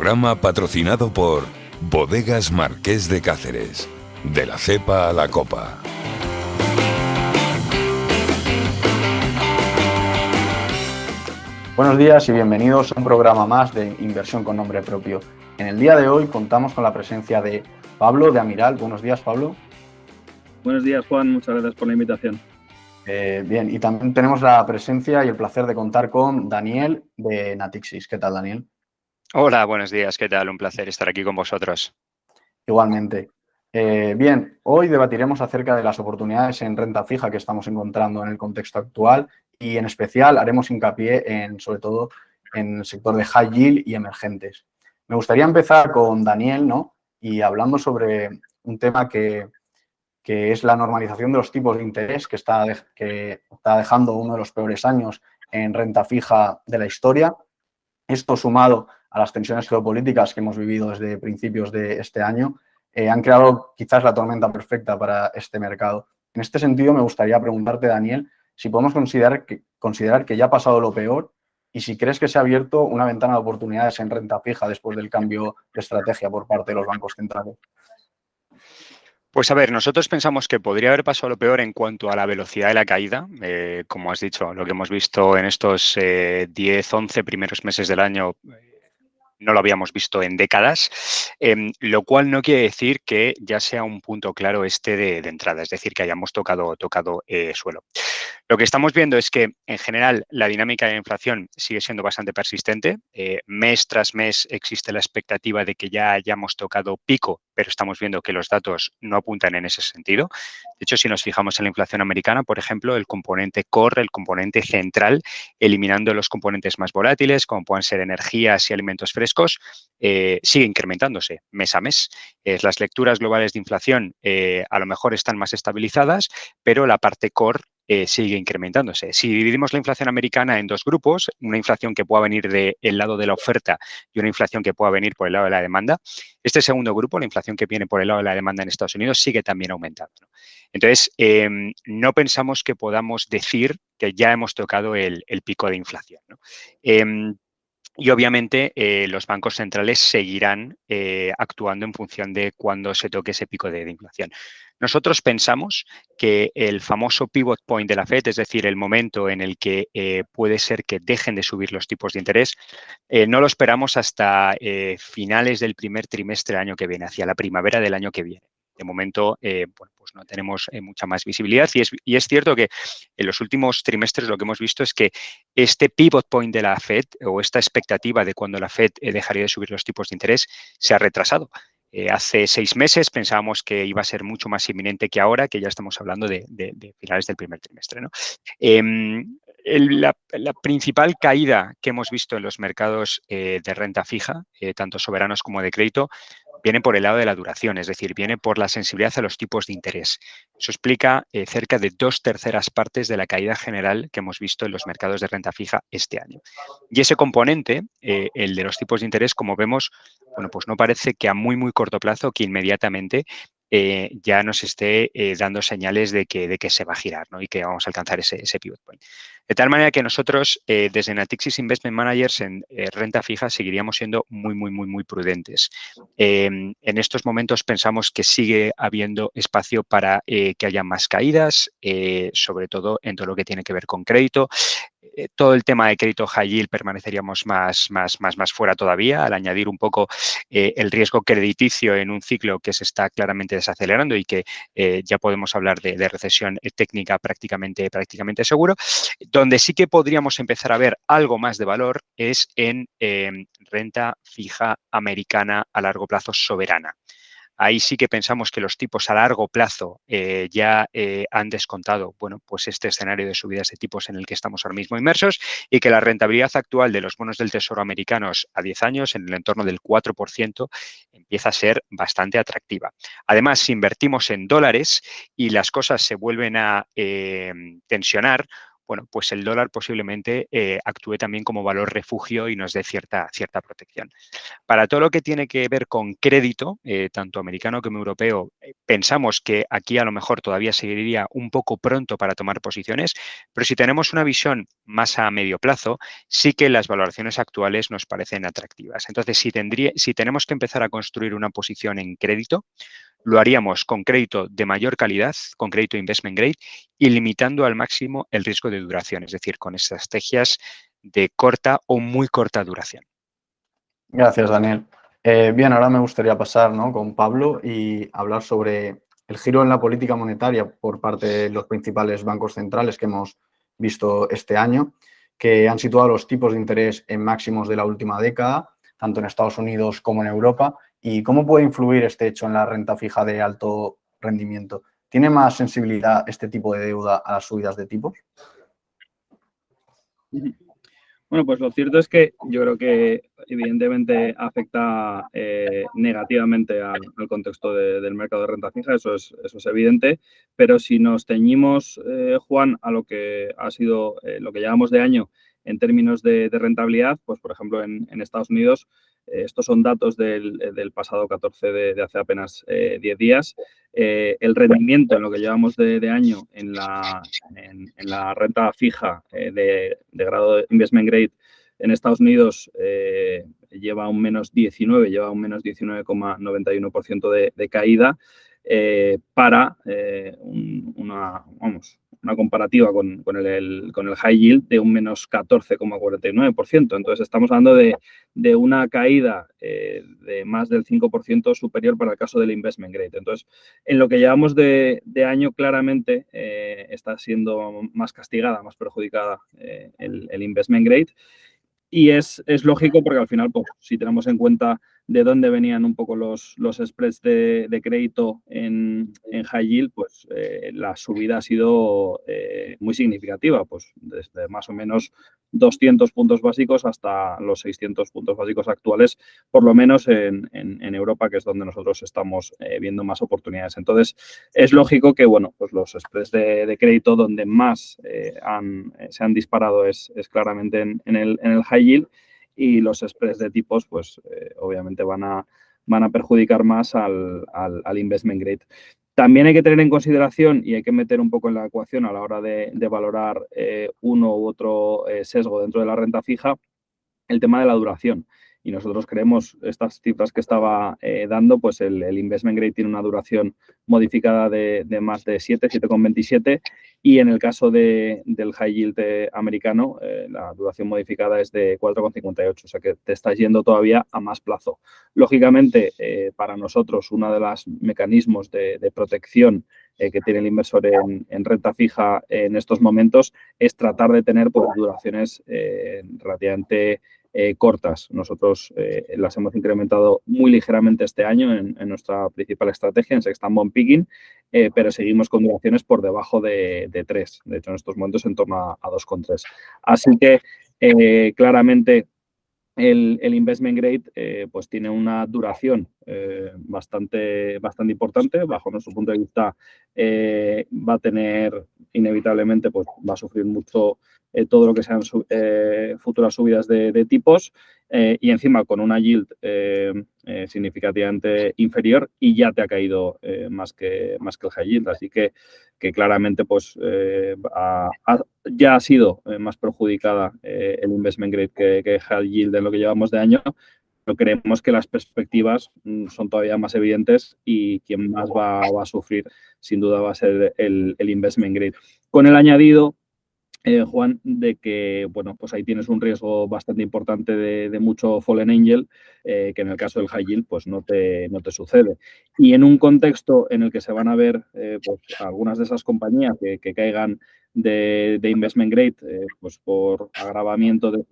Programa patrocinado por Bodegas Marqués de Cáceres. De la cepa a la copa. Buenos días y bienvenidos a un programa más de Inversión con Nombre Propio. En el día de hoy contamos con la presencia de Pablo de Amiral. Buenos días, Pablo. Buenos días, Juan. Muchas gracias por la invitación. Bien, y también tenemos la presencia y el placer de contar con Daniel de Natixis. ¿Qué tal, Daniel? Hola, buenos días. ¿Qué tal? Un placer estar aquí con vosotros. Igualmente. Bien, hoy debatiremos acerca de las oportunidades en renta fija que estamos encontrando en el contexto actual y en especial haremos hincapié sobre todo en el sector de high yield y emergentes. Me gustaría empezar con Daniel, ¿no? Y hablando sobre un tema que es la normalización de los tipos de interés que está dejando uno de los peores años en renta fija de la historia. Esto sumado a las tensiones geopolíticas que hemos vivido desde principios de este año, han creado quizás la tormenta perfecta para este mercado. En este sentido, me gustaría preguntarte, Daniel, si podemos considerar que ya ha pasado lo peor y si crees que se ha abierto una ventana de oportunidades en renta fija después del cambio de estrategia por parte de los bancos centrales. Pues a ver, nosotros pensamos que podría haber pasado lo peor en cuanto a la velocidad de la caída. Como has dicho, lo que hemos visto en estos 10, 11 primeros meses del año no lo habíamos visto en décadas, lo cual no quiere decir que ya sea un punto claro de entrada, es decir, que hayamos tocado suelo. Lo que estamos viendo es que, en general, la dinámica de la inflación sigue siendo bastante persistente. Mes tras mes existe la expectativa de que ya hayamos tocado pico, pero estamos viendo que los datos no apuntan en ese sentido. De hecho, si nos fijamos en la inflación americana, por ejemplo, el componente core, el componente central, eliminando los componentes más volátiles, como puedan ser energías y alimentos frescos, sigue incrementándose mes a mes. Las lecturas globales de inflación a lo mejor están más estabilizadas, pero la parte core sigue incrementándose. Si dividimos la inflación americana en dos grupos, una inflación que pueda venir del lado de la oferta y una inflación que pueda venir por el lado de la demanda, este segundo grupo, la inflación que viene por el lado de la demanda en Estados Unidos, sigue también aumentando. Entonces, no pensamos que podamos decir que ya hemos tocado el pico de inflación, ¿no? Y obviamente los bancos centrales seguirán actuando en función de cuándo se toque ese pico de inflación. Nosotros pensamos que el famoso pivot point de la Fed, es decir, el momento en el que puede ser que dejen de subir los tipos de interés, no lo esperamos hasta finales del primer trimestre del año que viene, hacia la primavera del año que viene. De momento, bueno, pues no tenemos mucha más visibilidad y es cierto que en los últimos trimestres lo que hemos visto es que este pivot point de la Fed o esta expectativa de cuando la Fed dejaría de subir los tipos de interés se ha retrasado. Hace 6 meses pensábamos que iba a ser mucho más inminente que ahora, que ya estamos hablando de finales del primer trimestre, ¿no? La principal caída que hemos visto en los mercados de renta fija, tanto soberanos como de crédito, viene por el lado de la duración, es decir, viene por la sensibilidad a los tipos de interés. Eso explica cerca de 2/3 partes de la caída general que hemos visto en los mercados de renta fija este año. Y ese componente, el de los tipos de interés, como vemos, bueno, pues no parece que a muy corto plazo, que inmediatamente ya nos esté dando señales de que se va a girar, ¿no? Y que vamos a alcanzar ese pivot point. De tal manera que nosotros, desde Natixis Investment Managers, en renta fija seguiríamos siendo muy prudentes. En estos momentos pensamos que sigue habiendo espacio para que haya más caídas, sobre todo en todo lo que tiene que ver con crédito. Todo el tema de crédito high yield permaneceríamos más fuera todavía, al añadir un poco el riesgo crediticio en un ciclo que se está claramente desacelerando y que ya podemos hablar de recesión técnica prácticamente seguro. Donde sí que podríamos empezar a ver algo más de valor es en renta fija americana a largo plazo soberana. Ahí sí que pensamos que los tipos a largo plazo ya han descontado, bueno, pues este escenario de subidas de tipos en el que estamos ahora mismo inmersos y que la rentabilidad actual de los bonos del Tesoro americanos a 10 años, en el entorno del 4%, empieza a ser bastante atractiva. Además, si invertimos en dólares y las cosas se vuelven a tensionar, bueno, pues el dólar posiblemente actúe también como valor refugio y nos dé cierta protección. Para todo lo que tiene que ver con crédito, tanto americano como europeo, pensamos que aquí a lo mejor todavía seguiría un poco pronto para tomar posiciones, pero si tenemos una visión más a medio plazo, sí que las valoraciones actuales nos parecen atractivas. Entonces, si tenemos que empezar a construir una posición en crédito, lo haríamos con crédito de mayor calidad, con crédito investment grade y limitando al máximo el riesgo de duración, es decir, con estrategias de corta o muy corta duración. Gracias, Daniel. Bien, ahora me gustaría pasar, ¿no?, con Pablo y hablar sobre el giro en la política monetaria por parte de los principales bancos centrales que hemos visto este año, que han situado los tipos de interés en máximos de la última década, tanto en Estados Unidos como en Europa. ¿Y cómo puede influir este hecho en la renta fija de alto rendimiento? ¿Tiene más sensibilidad este tipo de deuda a las subidas de tipos? Bueno, pues lo cierto es que yo creo que evidentemente afecta negativamente al contexto del mercado de renta fija, eso es evidente, pero si nos ceñimos, Juan, a lo que ha sido lo que llevamos de año en términos de rentabilidad, pues por ejemplo en Estados Unidos, estos son datos del pasado 14 de hace apenas 10 días, el rendimiento en lo que llevamos de año en la renta fija de grado de investment grade en Estados Unidos lleva un menos 19,91% de caída para una comparativa con el high yield de un menos 14,49%. Entonces, estamos hablando de una caída de más del 5% superior para el caso del investment grade. Entonces, en lo que llevamos de año, claramente está siendo más castigada, más perjudicada el investment grade. Y es lógico porque al final, pues, si tenemos en cuenta de dónde venían un poco los spreads de crédito en high yield, pues la subida ha sido muy significativa, pues desde más o menos 200 puntos básicos hasta los 600 puntos básicos actuales, por lo menos en Europa, que es donde nosotros estamos viendo más oportunidades. Entonces, es lógico que, bueno, pues los spreads de crédito donde más se han disparado es claramente en el high yield, y los spreads de tipos, pues obviamente van a perjudicar más al investment grade. También hay que tener en consideración y hay que meter un poco en la ecuación a la hora de valorar uno u otro sesgo dentro de la renta fija, el tema de la duración. Y nosotros creemos, estas cifras que estaba dando, pues el investment grade tiene una duración modificada de más de 7,27, y en el caso del high yield americano, la duración modificada es de 4,58, o sea que te estás yendo todavía a más plazo. Lógicamente, para nosotros, uno de los mecanismos de protección que tiene el inversor en renta fija en estos momentos es tratar de tener pues, duraciones relativamente cortas. Nosotros las hemos incrementado muy ligeramente este año en nuestra principal estrategia, en Sextant Bond Picking, pero seguimos con duraciones por debajo de 3. De hecho, en estos momentos en torno a 2,3. Así que claramente el investment grade pues tiene una duración bastante importante. Bajo nuestro punto de vista va a tener inevitablemente, pues va a sufrir mucho todo lo que sean futuras subidas de tipos, y encima con una yield significativamente inferior, y ya te ha caído más que el high yield. Así que claramente pues ya ha sido más perjudicada el investment grade que high yield en lo que llevamos de año, pero creemos que las perspectivas son todavía más evidentes, y quien más va a sufrir sin duda va a ser el investment grade. Con el añadido, Juan, de que, bueno, pues ahí tienes un riesgo bastante importante de mucho fallen angel, que en el caso del high yield, pues no te sucede. Y en un contexto en el que se van a ver pues, algunas de esas compañías que caigan de investment grade, pues por agravamiento de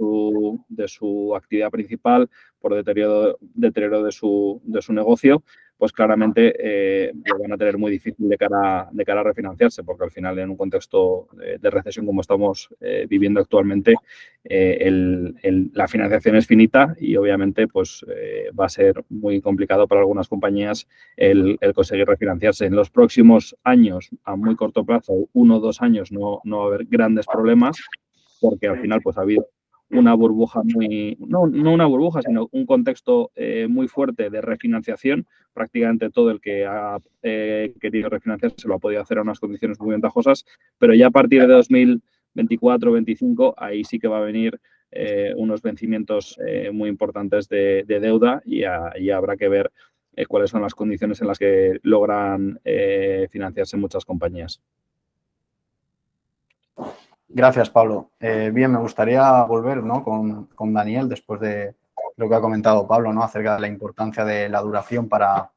su actividad principal, por deterioro de su negocio, pues claramente lo van a tener muy difícil de cara a refinanciarse, porque al final en un contexto de recesión como estamos viviendo actualmente, la financiación es finita y obviamente pues va a ser muy complicado para algunas compañías el conseguir refinanciarse. En los próximos años, a muy corto plazo, 1 o 2 años, no va a haber grandes problemas, porque al final pues ha habido una burbuja no una burbuja, sino un contexto muy fuerte de refinanciación. Prácticamente todo el que ha querido refinanciarse lo ha podido hacer a unas condiciones muy ventajosas, pero ya a partir de 2024-2025 ahí sí que va a venir unos vencimientos muy importantes de deuda y habrá que ver cuáles son las condiciones en las que logran financiarse muchas compañías. Gracias, Pablo. Bien, me gustaría volver, ¿no?, con Daniel después de lo que ha comentado Pablo, ¿no?, acerca de la importancia de la duración para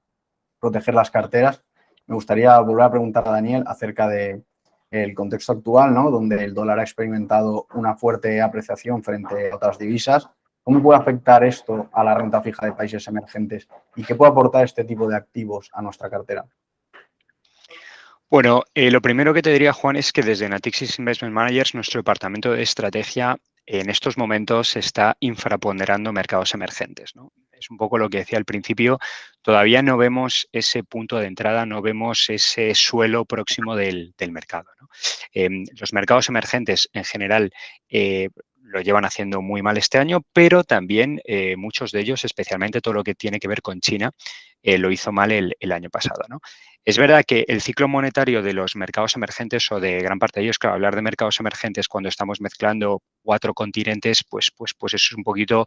proteger las carteras. Me gustaría volver a preguntar a Daniel acerca del contexto actual, ¿no?, donde el dólar ha experimentado una fuerte apreciación frente a otras divisas. ¿Cómo puede afectar esto a la renta fija de países emergentes y qué puede aportar este tipo de activos a nuestra cartera? Bueno, lo primero que te diría, Juan, es que desde Natixis Investment Managers, nuestro departamento de estrategia, en estos momentos está infraponderando mercados emergentes, ¿no? Es un poco lo que decía al principio, todavía no vemos ese punto de entrada, no vemos ese suelo próximo del mercado, ¿no? Los mercados emergentes en general lo llevan haciendo muy mal este año, pero también muchos de ellos, especialmente todo lo que tiene que ver con China, lo hizo mal el año pasado, ¿no? Es verdad que el ciclo monetario de los mercados emergentes o de gran parte de ellos, claro, hablar de mercados emergentes cuando estamos mezclando 4 continentes, pues eso es un poquito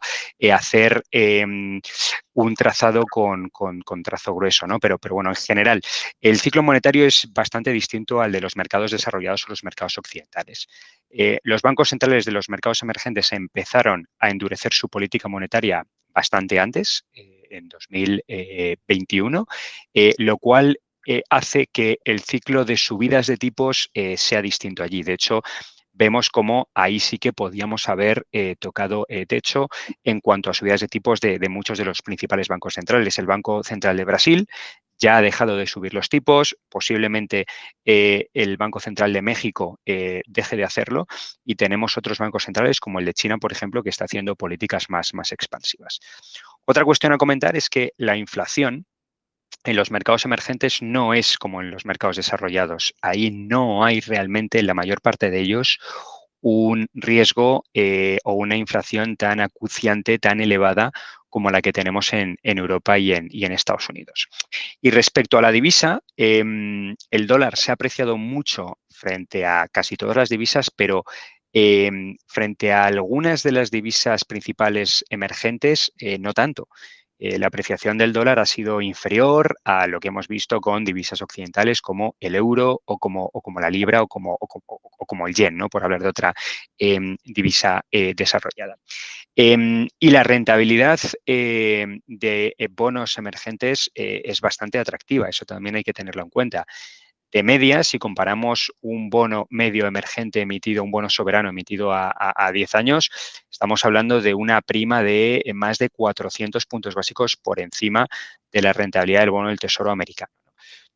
hacer un trazado con trazo grueso, ¿no? Pero bueno, en general, el ciclo monetario es bastante distinto al de los mercados desarrollados o los mercados occidentales. Los bancos centrales de los mercados emergentes empezaron a endurecer su política monetaria bastante antes, en 2021, lo cual hace que el ciclo de subidas de tipos sea distinto allí. De hecho, vemos cómo ahí sí que podíamos haber tocado techo en cuanto a subidas de tipos de muchos de los principales bancos centrales. El Banco Central de Brasil ya ha dejado de subir los tipos, posiblemente el Banco Central de México deje de hacerlo y tenemos otros bancos centrales como el de China, por ejemplo, que está haciendo políticas más expansivas. Otra cuestión a comentar es que la inflación en los mercados emergentes no es como en los mercados desarrollados. Ahí no hay realmente, en la mayor parte de ellos, un riesgo o una inflación tan acuciante, tan elevada como la que tenemos en Europa y en Estados Unidos. Y respecto a la divisa, el dólar se ha apreciado mucho frente a casi todas las divisas, pero frente a algunas de las divisas principales emergentes, no tanto. La apreciación del dólar ha sido inferior a lo que hemos visto con divisas occidentales como el euro o como la libra o como el yen, ¿no?, por hablar de otra divisa desarrollada. Y la rentabilidad de bonos emergentes es bastante atractiva, eso también hay que tenerlo en cuenta. De media, si comparamos un bono medio emergente emitido, un bono soberano emitido a 10 años, estamos hablando de una prima de más de 400 puntos básicos por encima de la rentabilidad del bono del Tesoro americano.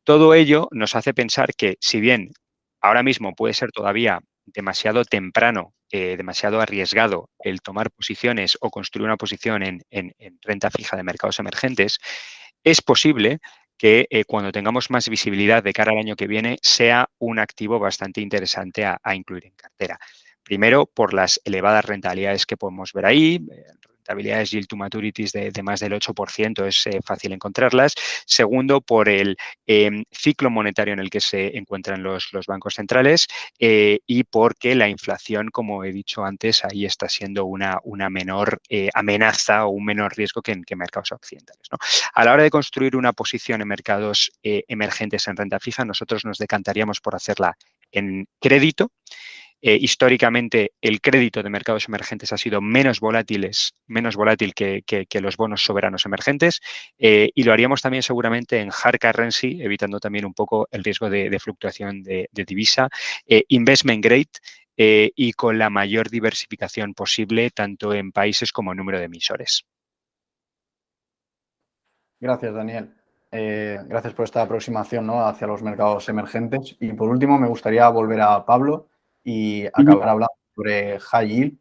Todo ello nos hace pensar que, si bien ahora mismo puede ser todavía demasiado temprano, demasiado arriesgado el tomar posiciones o construir una posición en renta fija de mercados emergentes, es posible que cuando tengamos más visibilidad de cara al año que viene sea un activo bastante interesante a incluir en cartera. Primero, por las elevadas rentabilidades que podemos ver ahí, rentabilidades yield to maturities de más del 8%, es fácil encontrarlas. Segundo, por el ciclo monetario en el que se encuentran los bancos centrales y porque la inflación, como he dicho antes, ahí está siendo una menor amenaza o un menor riesgo que en mercados occidentales, ¿no? A la hora de construir una posición en mercados emergentes en renta fija, nosotros nos decantaríamos por hacerla en crédito. Históricamente, el crédito de mercados emergentes ha sido menos volátil que los bonos soberanos emergentes y lo haríamos también seguramente en hard currency, evitando también un poco el riesgo de fluctuación de divisa, investment grade y con la mayor diversificación posible, tanto en países como en número de emisores. Gracias, Daniel. Gracias por esta aproximación, ¿no?, hacia los mercados emergentes. Y por último, me gustaría volver a Pablo y acabar hablando sobre high yield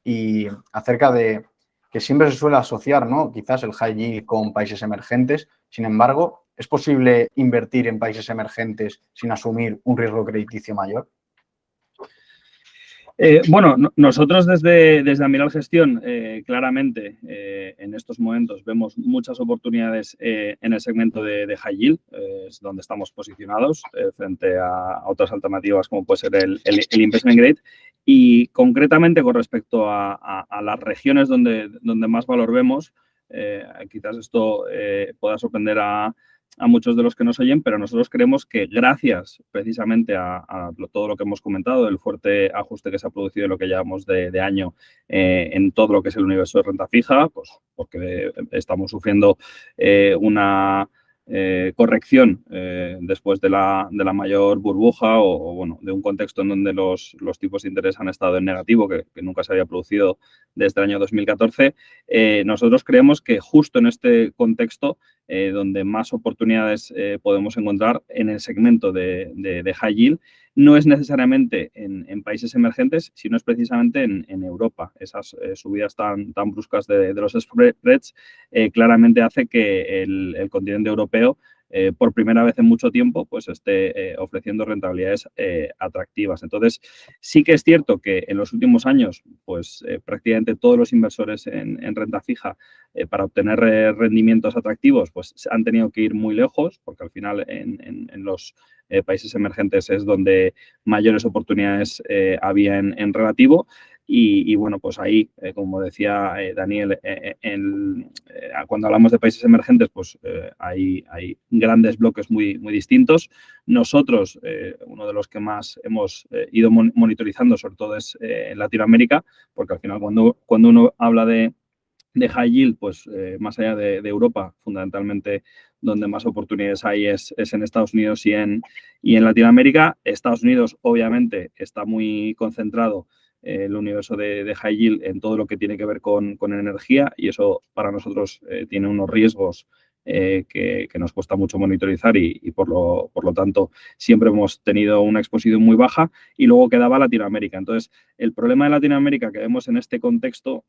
y acerca de que siempre se suele asociar, ¿no?, quizás el high yield con países emergentes. Sin embargo, ¿es posible invertir en países emergentes sin asumir un riesgo crediticio mayor? Bueno, nosotros desde Amiral Gestión, claramente, en estos momentos vemos muchas oportunidades en el segmento de high yield, es donde estamos posicionados frente a otras alternativas como puede ser el investment grade. Y concretamente con respecto a las regiones donde más valor vemos, quizás esto pueda sorprender a muchos de los que nos oyen, pero nosotros creemos que gracias precisamente a todo lo que hemos comentado, el fuerte ajuste que se ha producido en lo que llevamos de año en todo lo que es el universo de renta fija, pues porque estamos sufriendo una corrección después de la mayor burbuja o, bueno, de un contexto en donde los tipos de interés han estado en negativo, que nunca se había producido desde el año 2014. Nosotros creemos que justo en este contexto donde más oportunidades podemos encontrar en el segmento de high yield, no es necesariamente en países emergentes, sino es precisamente en Europa. Esas subidas tan bruscas de los spreads claramente hace que el continente europeo por primera vez en mucho tiempo pues esté ofreciendo rentabilidades atractivas. Entonces, sí que es cierto que en los últimos años pues prácticamente todos los inversores en renta fija para obtener rendimientos atractivos pues han tenido que ir muy lejos, porque al final en los países emergentes es donde mayores oportunidades había en relativo. Y bueno, pues ahí, como decía Daniel, cuando hablamos de países emergentes, pues hay grandes bloques muy distintos. Nosotros, uno de los que más hemos ido monitorizando, sobre todo es Latinoamérica, porque al final cuando uno habla de high yield, pues más allá de Europa, fundamentalmente donde más oportunidades hay es en Estados Unidos y en Latinoamérica. Estados Unidos, obviamente, está muy concentrado el universo de high yield en todo lo que tiene que ver con energía, y eso para nosotros tiene unos riesgos que nos cuesta mucho monitorizar y por lo tanto siempre hemos tenido una exposición muy baja. Y luego quedaba Latinoamérica. Entonces, el problema de Latinoamérica que vemos en este contexto,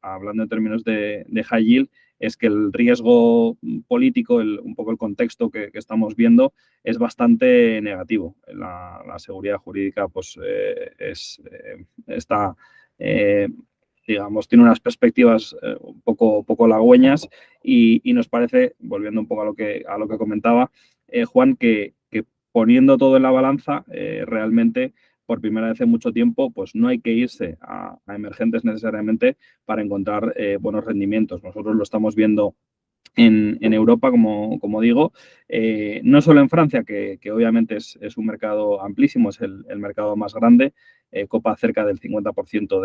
hablando en términos de high yield, es que el riesgo político, un poco el contexto que estamos viendo, es bastante negativo. La seguridad jurídica pues está, digamos, tiene unas perspectivas un poco halagüeñas y nos parece, volviendo un poco a lo que comentaba Juan, que poniendo todo en la balanza, realmente por primera vez en mucho tiempo, pues no hay que irse a emergentes necesariamente para encontrar buenos rendimientos. Nosotros lo estamos viendo en Europa, como digo, no solo en Francia, que obviamente es un mercado amplísimo, es el mercado más grande, copa cerca del 50%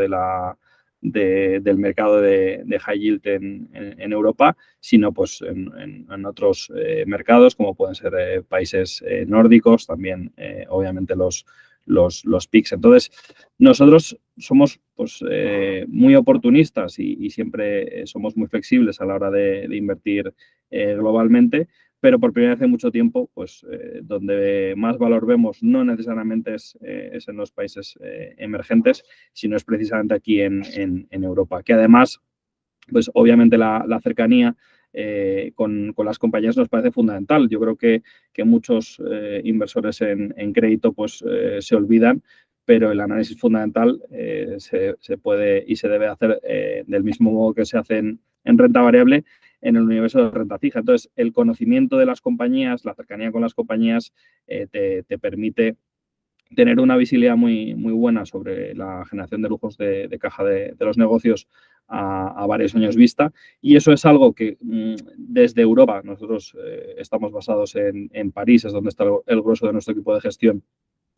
del mercado de high yield en Europa, sino pues en otros mercados como pueden ser países nórdicos, también obviamente los PICs. Entonces, nosotros somos pues muy oportunistas y siempre somos muy flexibles a la hora de invertir globalmente, pero por primera vez en mucho tiempo, pues donde más valor vemos no necesariamente es en los países emergentes, sino es precisamente aquí en Europa, que además, pues obviamente la cercanía con las compañías nos parece fundamental. Yo creo que muchos inversores en crédito pues se olvidan, pero el análisis fundamental se puede y se debe hacer del mismo modo que se hace en renta variable en el universo de renta fija. Entonces, el conocimiento de las compañías, la cercanía con las compañías te permite tener una visibilidad muy buena sobre la generación de flujos de caja de los negocios a varios años vista, y eso es algo que desde Europa, nosotros estamos basados en París, es donde está el grueso de nuestro equipo de gestión,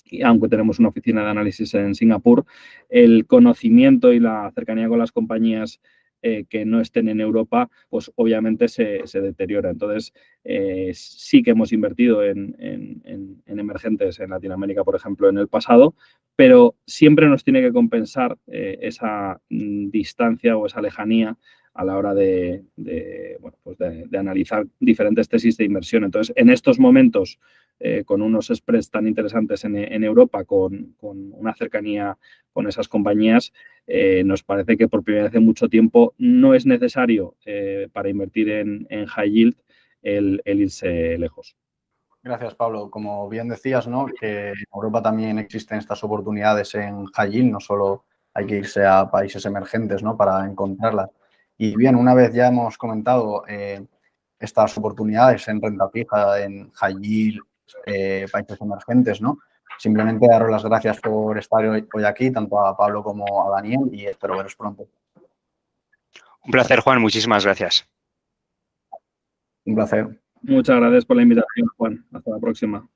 y aunque tenemos una oficina de análisis en Singapur, el conocimiento y la cercanía con las compañías que no estén en Europa, pues obviamente se deteriora. Entonces, sí que hemos invertido en emergentes en Latinoamérica, por ejemplo, en el pasado, pero siempre nos tiene que compensar esa distancia o esa lejanía a la hora de analizar diferentes tesis de inversión. Entonces, en estos momentos, con unos spreads tan interesantes en Europa, con una cercanía con esas compañías, nos parece que por primera vez en mucho tiempo no es necesario para invertir en high yield el irse lejos. Gracias, Pablo. Como bien decías, ¿no? Que en Europa también existen estas oportunidades en high yield, no solo hay que irse a países emergentes, ¿no? Para encontrarlas. Y bien, una vez ya hemos comentado estas oportunidades en renta fija, en high yield, países emergentes, ¿no? Simplemente daros las gracias por estar hoy aquí, tanto a Pablo como a Daniel, y espero veros pronto. Un placer, Juan. Muchísimas gracias. Un placer. Muchas gracias por la invitación, Juan. Hasta la próxima.